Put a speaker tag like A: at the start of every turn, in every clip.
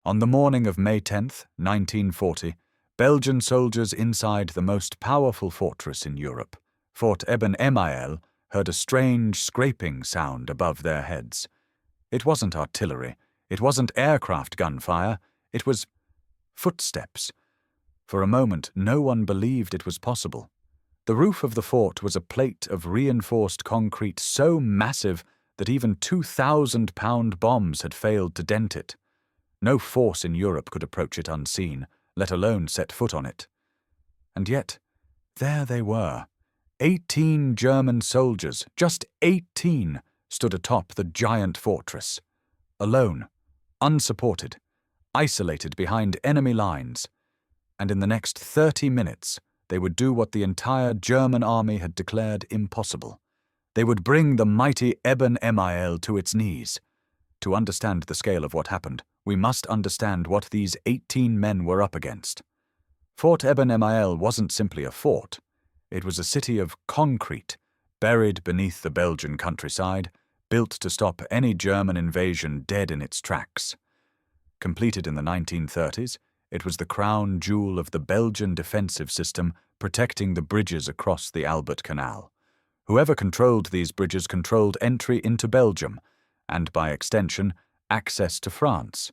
A: On the morning of May 10, 1940, Belgian soldiers inside the most powerful fortress in Europe, Fort Eben-Emael, heard a strange scraping sound above their heads. It wasn't artillery, it wasn't aircraft gunfire, it was footsteps. For a moment, no one believed it was possible. The roof of the fort was a plate of reinforced concrete so massive that even 2,000-pound bombs had failed to dent it. No force in Europe could approach it unseen, let alone set foot on it. And yet, there they were. 18 German soldiers, just 18, stood atop the giant fortress. Alone, unsupported, isolated behind enemy lines. And in the next 30 minutes, they would do what the entire German army had declared impossible. They would bring the mighty Eben-Emael to its knees. To understand the scale of what happened, we must understand what these 18 men were up against. Fort Eben-Emael wasn't simply a fort. It was a city of concrete, buried beneath the Belgian countryside, built to stop any German invasion dead in its tracks. Completed in the 1930s, it was the crown jewel of the Belgian defensive system protecting the bridges across the Albert Canal. Whoever controlled these bridges controlled entry into Belgium, and by extension, access to France.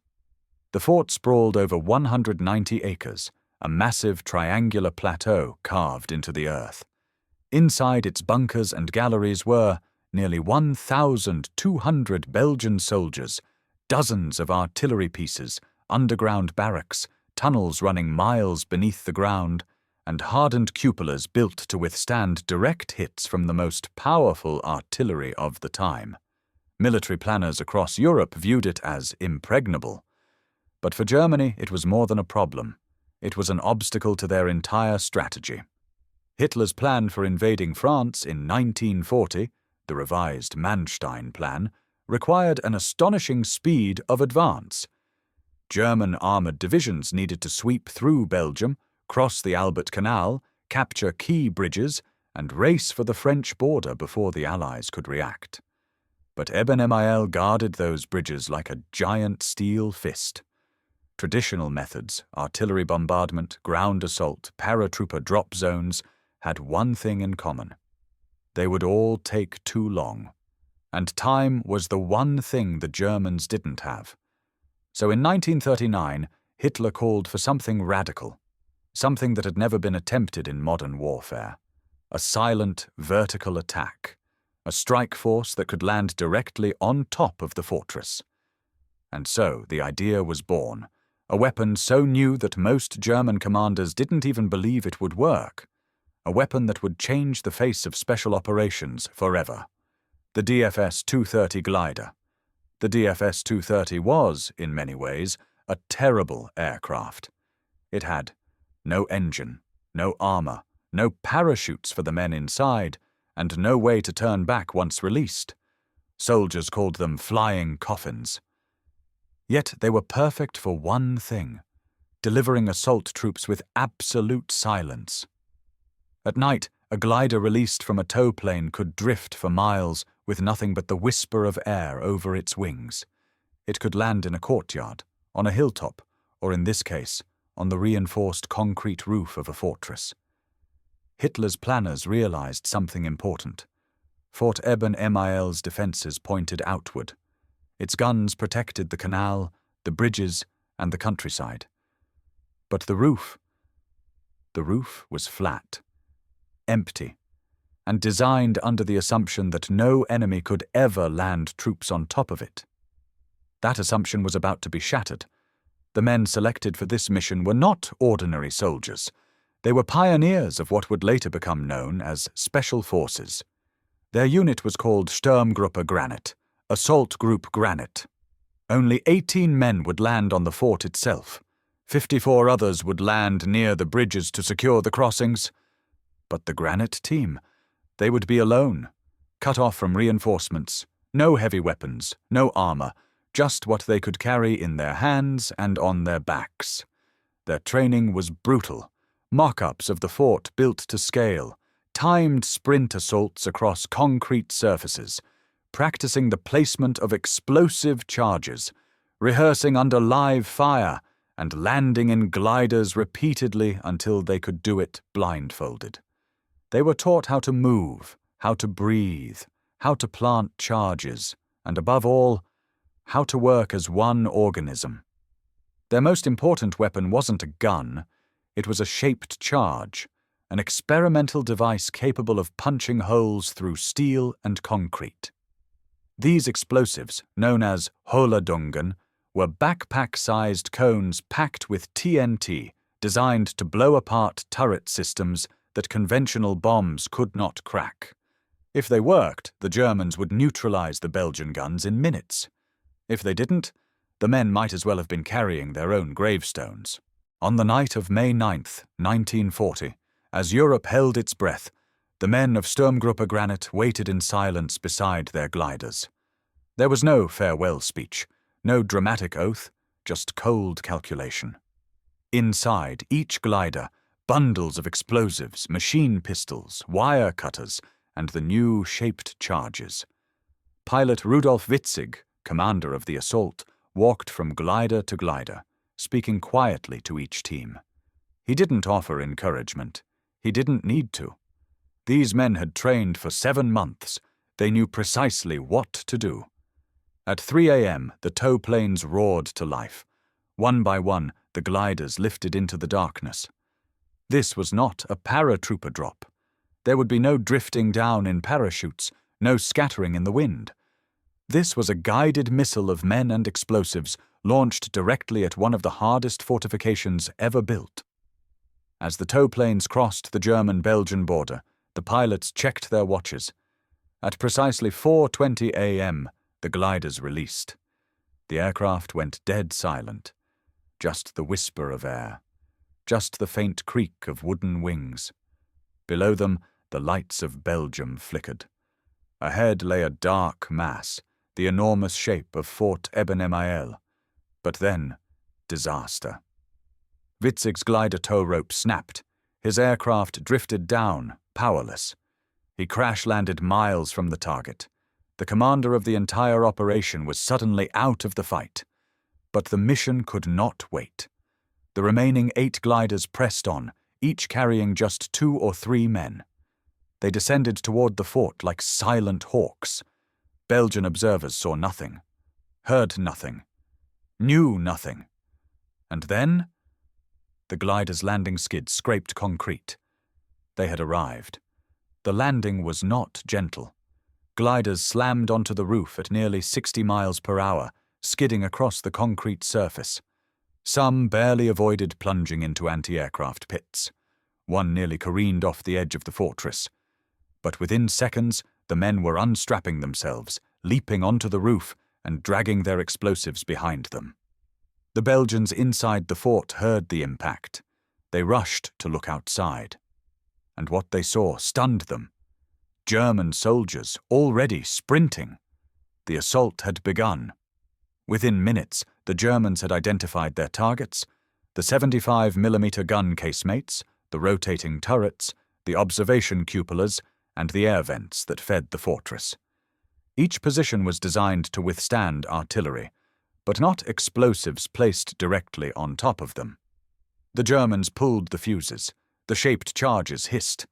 A: The fort sprawled over 190 acres, a massive triangular plateau carved into the earth. Inside its bunkers and galleries were nearly 1,200 Belgian soldiers, dozens of artillery pieces, underground barracks, tunnels running miles beneath the ground, and hardened cupolas built to withstand direct hits from the most powerful artillery of the time. Military planners across Europe viewed it as impregnable. But for Germany, it was more than a problem. It was an obstacle to their entire strategy. Hitler's plan for invading France in 1940, the revised Manstein Plan, required an astonishing speed of advance. German armoured divisions needed to sweep through Belgium, cross the Albert Canal, capture key bridges, and race for the French border before the Allies could react. But Eben-Emael guarded those bridges like a giant steel fist. Traditional methods, artillery bombardment, ground assault, paratrooper drop zones, had one thing in common. They would all take too long. And time was the one thing the Germans didn't have. So in 1939, Hitler called for something radical, something that had never been attempted in modern warfare. A silent, vertical attack. A strike force that could land directly on top of the fortress. And so the idea was born. A weapon so new that most German commanders didn't even believe it would work. A weapon that would change the face of special operations forever. The DFS-230 glider. The DFS-230 was, in many ways, a terrible aircraft. It had no engine, no armor, no parachutes for the men inside, and no way to turn back once released. Soldiers called them flying coffins. Yet they were perfect for one thing, delivering assault troops with absolute silence. At night, a glider released from a tow plane could drift for miles with nothing but the whisper of air over its wings. It could land in a courtyard, on a hilltop, or in this case, on the reinforced concrete roof of a fortress. Hitler's planners realized something important. Fort Eben-Emael's defenses pointed outward. Its guns protected the canal, the bridges, and the countryside. But the roof was flat, empty, and designed under the assumption that no enemy could ever land troops on top of it. That assumption was about to be shattered. The men selected for this mission were not ordinary soldiers. They were pioneers of what would later become known as Special Forces. Their unit was called Sturmgruppe Granit, Assault Group Granit. Only 18 men would land on the fort itself. 54 others would land near the bridges to secure the crossings. But the Granit team, they would be alone, cut off from reinforcements, no heavy weapons, no armor, just what they could carry in their hands and on their backs. Their training was brutal. Mock-ups of the fort built to scale, timed sprint assaults across concrete surfaces, practicing the placement of explosive charges, rehearsing under live fire and landing in gliders repeatedly until they could do it blindfolded. They were taught how to move, how to breathe, how to plant charges, and above all, how to work as one organism. Their most important weapon wasn't a gun, it was a shaped charge, an experimental device capable of punching holes through steel and concrete. These explosives, known as Holadungen, were backpack-sized cones packed with TNT, designed to blow apart turret systems that conventional bombs could not crack. If they worked, the Germans would neutralize the Belgian guns in minutes. If they didn't, the men might as well have been carrying their own gravestones. On the night of May 9th, 1940, as Europe held its breath, the men of Sturmgruppe Granit waited in silence beside their gliders. There was no farewell speech, no dramatic oath, just cold calculation. Inside each glider, bundles of explosives, machine pistols, wire cutters, and the new shaped charges. Pilot Rudolf Witzig, commander of the assault, walked from glider to glider, speaking quietly to each team. He didn't offer encouragement. He didn't need to. These men had trained for 7 months. They knew precisely what to do. At 3 a.m., the tow planes roared to life. One by one, the gliders lifted into the darkness. This was not a paratrooper drop. There would be no drifting down in parachutes, no scattering in the wind. This was a guided missile of men and explosives launched directly at one of the hardest fortifications ever built. As the tow planes crossed the German-Belgian border, the pilots checked their watches. At precisely 4:20 a.m., the gliders released. The aircraft went dead silent. Just the whisper of air. Just the faint creak of wooden wings. Below them, the lights of Belgium flickered. Ahead lay a dark mass, the enormous shape of Fort Eben-Emael. But then, disaster. Witzig's glider tow rope snapped. His aircraft drifted down, powerless. He crash-landed miles from the target. The commander of the entire operation was suddenly out of the fight. But the mission could not wait. The remaining 8 gliders pressed on, each carrying just 2 or 3 men. They descended toward the fort like silent hawks. Belgian observers saw nothing, heard nothing, knew nothing. And then, the gliders' landing skid scraped concrete. They had arrived. The landing was not gentle. Gliders slammed onto the roof at nearly 60 miles per hour, skidding across the concrete surface. Some barely avoided plunging into anti-aircraft pits. One nearly careened off the edge of the fortress. But within seconds, the men were unstrapping themselves, leaping onto the roof, and dragging their explosives behind them. The Belgians inside the fort heard the impact. They rushed to look outside. And what they saw stunned them. German soldiers already sprinting. The assault had begun. Within minutes, the Germans had identified their targets: the 75mm gun casemates, the rotating turrets, the observation cupolas, and the air vents that fed the fortress. Each position was designed to withstand artillery, but not explosives placed directly on top of them. The Germans pulled the fuses, the shaped charges hissed,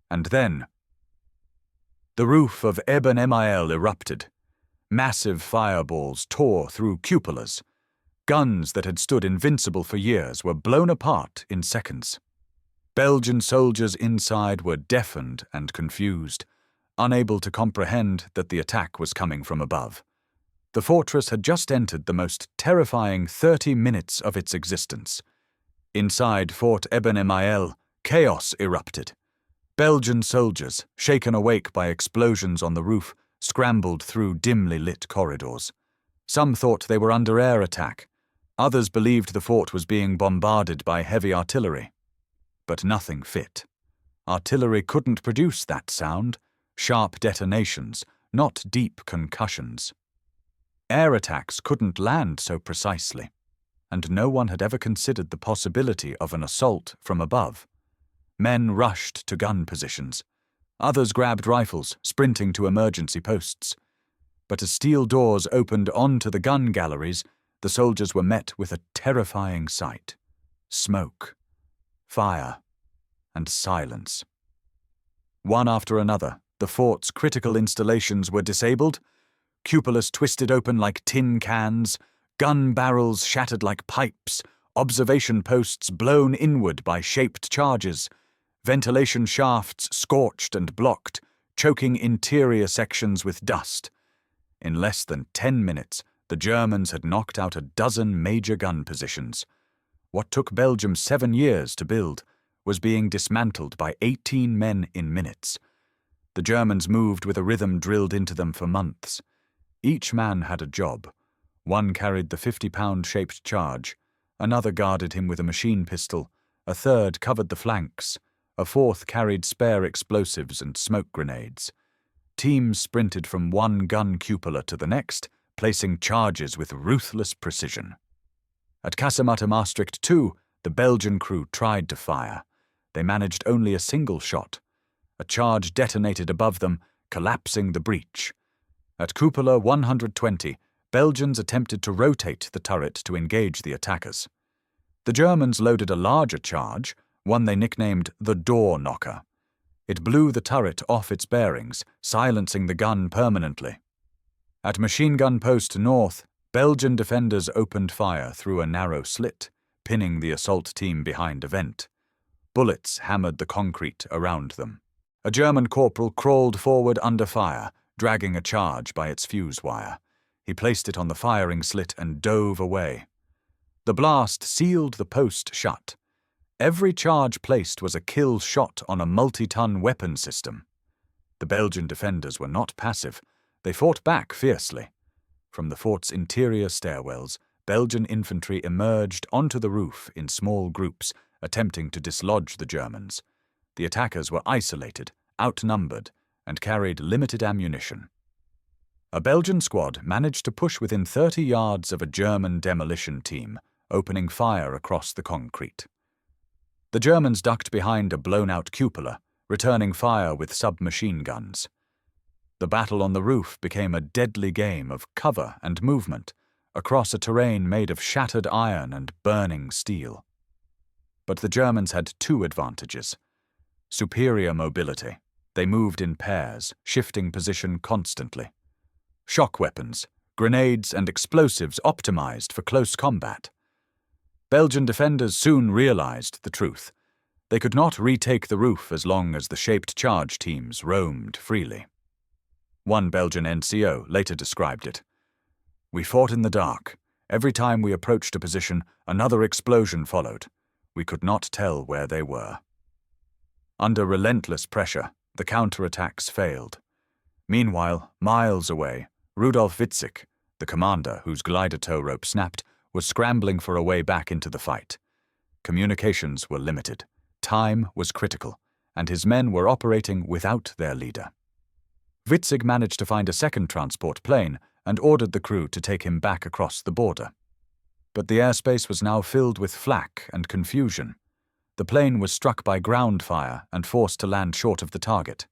A: and then the roof of Eben-Emael erupted. Massive fireballs tore through cupolas. Guns that had stood invincible for years were blown apart in seconds. Belgian soldiers inside were deafened and confused, unable to comprehend that the attack was coming from above. The fortress had just entered the most terrifying 30 minutes of its existence. Inside Fort Eben-Emael, chaos erupted. Belgian soldiers, shaken awake by explosions on the roof, scrambled through dimly lit corridors. Some thought they were under air attack. Others believed the fort was being bombarded by heavy artillery. But nothing fit. Artillery couldn't produce that sound, sharp detonations, not deep concussions. Air attacks couldn't land so precisely, and no one had ever considered the possibility of an assault from above. Men rushed to gun positions. Others grabbed rifles, sprinting to emergency posts. But as steel doors opened onto the gun galleries, the soldiers were met with a terrifying sight: smoke, fire, and silence. One after another, the fort's critical installations were disabled, cupolas twisted open like tin cans, gun barrels shattered like pipes, observation posts blown inward by shaped charges, ventilation shafts scorched and blocked, choking interior sections with dust. In less than 10 minutes, the Germans had knocked out a dozen major gun positions. What took Belgium 7 years to build was being dismantled by 18 men in minutes. The Germans moved with a rhythm drilled into them for months. Each man had a job. One carried the 50-pound shaped charge, another guarded him with a machine pistol, a third covered the flanks, a fourth carried spare explosives and smoke grenades. Teams sprinted from one gun cupola to the next, placing charges with ruthless precision. At Casamata Maastricht 2, the Belgian crew tried to fire. They managed only a single shot. A charge detonated above them, collapsing the breach. At Cupola 120, Belgians attempted to rotate the turret to engage the attackers. The Germans loaded a larger charge, one they nicknamed the Door Knocker. It blew the turret off its bearings, silencing the gun permanently. At Machine Gun Post North, Belgian defenders opened fire through a narrow slit, pinning the assault team behind a vent. Bullets hammered the concrete around them. A German corporal crawled forward under fire, dragging a charge by its fuse wire. He placed it on the firing slit and dove away. The blast sealed the post shut. Every charge placed was a kill shot on a multi-ton weapon system. The Belgian defenders were not passive. They fought back fiercely. From the fort's interior stairwells, Belgian infantry emerged onto the roof in small groups, attempting to dislodge the Germans. The attackers were isolated, outnumbered, and carried limited ammunition. A Belgian squad managed to push within 30 yards of a German demolition team, opening fire across the concrete. The Germans ducked behind a blown-out cupola, returning fire with submachine guns. The battle on the roof became a deadly game of cover and movement across a terrain made of shattered iron and burning steel. But the Germans had two advantages: superior mobility. They moved in pairs, shifting position constantly. Shock weapons, grenades, and explosives optimized for close combat. Belgian defenders soon realized the truth. They could not retake the roof as long as the shaped charge teams roamed freely. One Belgian NCO later described it: "We fought in the dark. Every time we approached a position, another explosion followed. We could not tell where they were." Under relentless pressure, the counterattacks failed. Meanwhile, miles away, Rudolf Witzig, the commander whose glider tow rope snapped, was scrambling for a way back into the fight. Communications were limited, time was critical, and his men were operating without their leader. Witzig managed to find a second transport plane and ordered the crew to take him back across the border. But the airspace was now filled with flak and confusion. The plane was struck by ground fire and forced to land short of the target.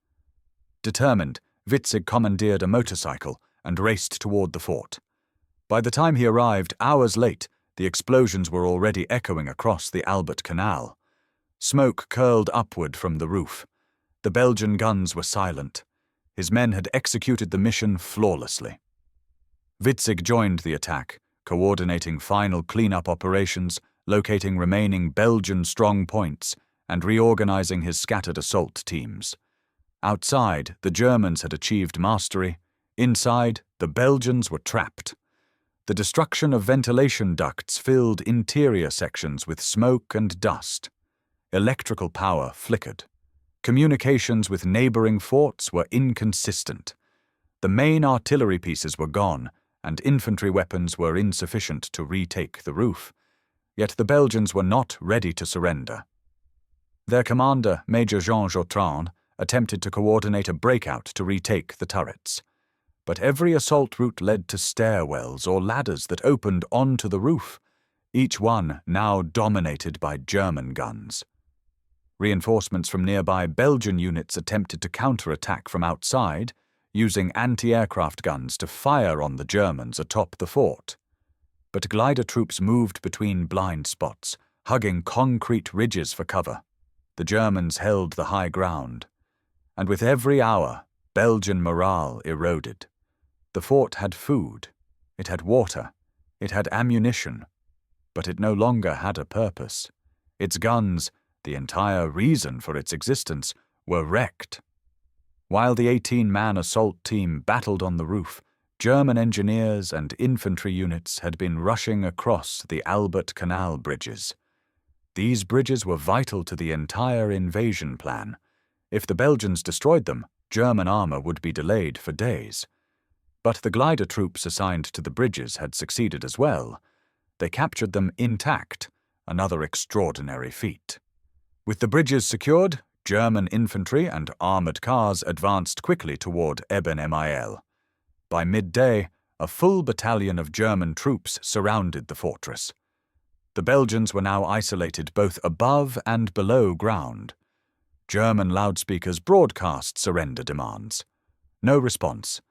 A: Determined, Witzig commandeered a motorcycle and raced toward the fort. By the time he arrived, hours late, the explosions were already echoing across the Albert Canal. Smoke curled upward from the roof. The Belgian guns were silent. His men had executed the mission flawlessly. Witzig joined the attack, coordinating final cleanup operations, locating remaining Belgian strong points, and reorganizing his scattered assault teams. Outside, the Germans had achieved mastery. Inside, the Belgians were trapped. The destruction of ventilation ducts filled interior sections with smoke and dust. Electrical power flickered. Communications with neighboring forts were inconsistent. The main artillery pieces were gone, and infantry weapons were insufficient to retake the roof. Yet the Belgians were not ready to surrender. Their commander, Major Jean Jautrin, attempted to coordinate a breakout to retake the turrets. But every assault route led to stairwells or ladders that opened onto the roof, each one now dominated by German guns. Reinforcements from nearby Belgian units attempted to counterattack from outside, using anti-aircraft guns to fire on the Germans atop the fort. but glider troops moved between blind spots, hugging concrete ridges for cover. The Germans held the high ground, and with every hour, Belgian morale eroded. The fort had food, it had water, it had ammunition, but it no longer had a purpose. Its guns, the entire reason for its existence, were wrecked. While the 18-man assault team battled on the roof, German engineers and infantry units had been rushing across the Albert Canal bridges. These bridges were vital to the entire invasion plan. If the Belgians destroyed them, German armor would be delayed for days. But the glider troops assigned to the bridges had succeeded as well. They captured them intact, another extraordinary feat. With the bridges secured, German infantry and armored cars advanced quickly toward Eben-Emael. By midday, a full battalion of German troops surrounded the fortress. The Belgians were now isolated both above and below ground. German loudspeakers broadcast surrender demands. No response.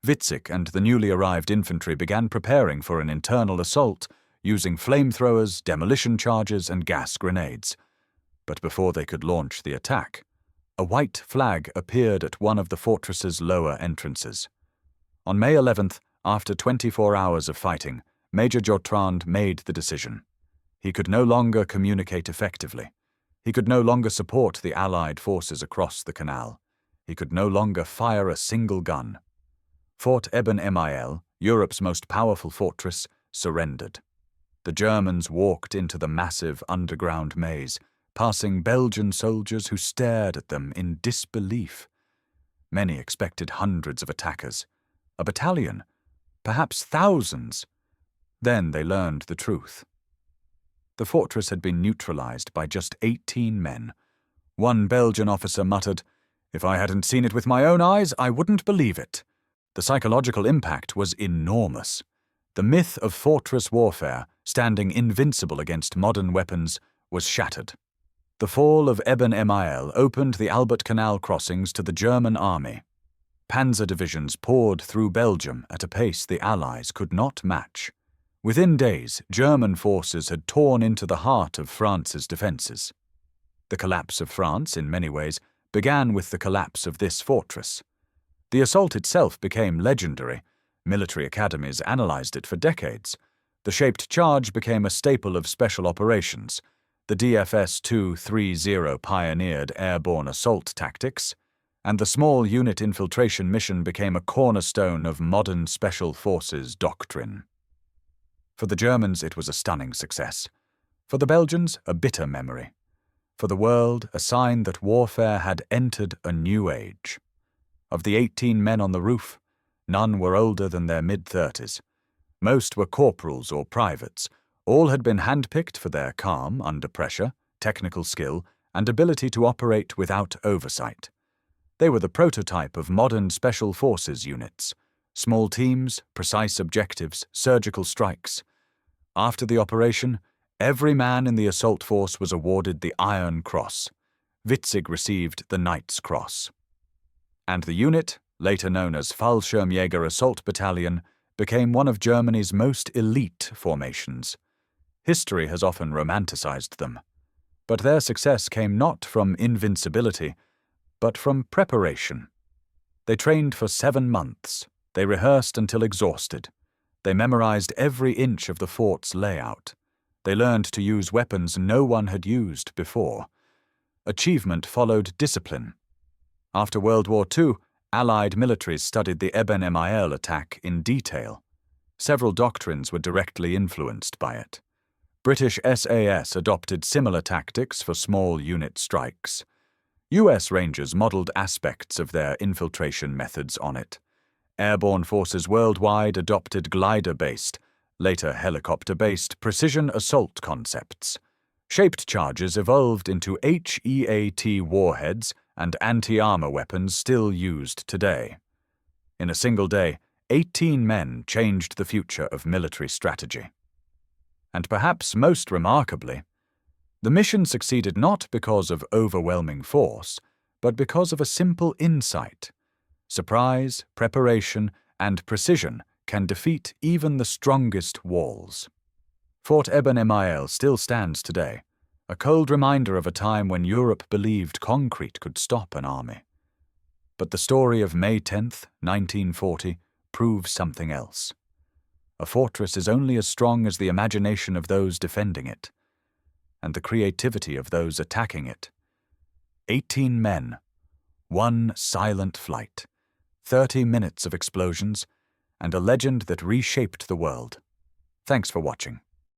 A: Witzig and the newly arrived infantry began preparing for an internal assault, using flamethrowers, demolition charges, and gas grenades. But before they could launch the attack, a white flag appeared at one of the fortress's lower entrances. On May 11th, after 24 hours of fighting, Major Jotrand made the decision. He could no longer communicate effectively. He could no longer support the Allied forces across the canal. He could no longer fire a single gun. Fort Eben-Emael, Europe's most powerful fortress, surrendered. The Germans walked into the massive underground maze, passing Belgian soldiers who stared at them in disbelief. Many expected hundreds of attackers, a battalion, perhaps thousands. Then they learned the truth. The fortress had been neutralized by just 18 men. One Belgian officer muttered, "If I hadn't seen it with my own eyes, I wouldn't believe it." The psychological impact was enormous. The myth of fortress warfare, standing invincible against modern weapons, was shattered. The fall of Eben-Emael opened the Albert Canal crossings to the German army. Panzer divisions poured through Belgium at a pace the Allies could not match. Within days, German forces had torn into the heart of France's defences. The collapse of France, in many ways, began with the collapse of this fortress. The assault itself became legendary. Military academies analysed it for decades. The shaped charge became a staple of special operations. The DFS 230 pioneered airborne assault tactics, and the small unit infiltration mission became a cornerstone of modern special forces doctrine. For the Germans, it was a stunning success. For the Belgians, a bitter memory. For the world, a sign that warfare had entered a new age. Of the 18 men on the roof, none were older than their mid-30s. Most were corporals or privates. All had been handpicked for their calm under pressure, technical skill, and ability to operate without oversight. They were the prototype of modern special forces units. Small teams, precise objectives, surgical strikes. After the operation, every man in the assault force was awarded the Iron Cross. Witzig received the Knight's Cross. And the unit, later known as Fallschirmjäger Assault Battalion, became one of Germany's most elite formations. History has often romanticized them. But their success came not from invincibility, but from preparation. They trained for 7 months. They rehearsed until exhausted. They memorized every inch of the fort's layout. They learned to use weapons no one had used before. Achievement followed discipline. After World War II, Allied militaries studied the Eben-Emael attack in detail. Several doctrines were directly influenced by it. British SAS adopted similar tactics for small unit strikes. US Rangers modeled aspects of their infiltration methods on it. Airborne forces worldwide adopted glider-based, later helicopter-based, precision assault concepts. Shaped charges evolved into HEAT warheads and anti-armor weapons still used today. In a single day, 18 men changed the future of military strategy. And perhaps most remarkably, the mission succeeded not because of overwhelming force, but because of a simple insight. Surprise, preparation, and precision can defeat even the strongest walls. Fort Eben-Emael still stands today, a cold reminder of a time when Europe believed concrete could stop an army. But the story of May 10th, 1940, proves something else. A fortress is only as strong as the imagination of those defending it, and the creativity of those attacking it. 18 men, one silent flight, 30 minutes of explosions, and a legend that reshaped the world. Thanks for watching.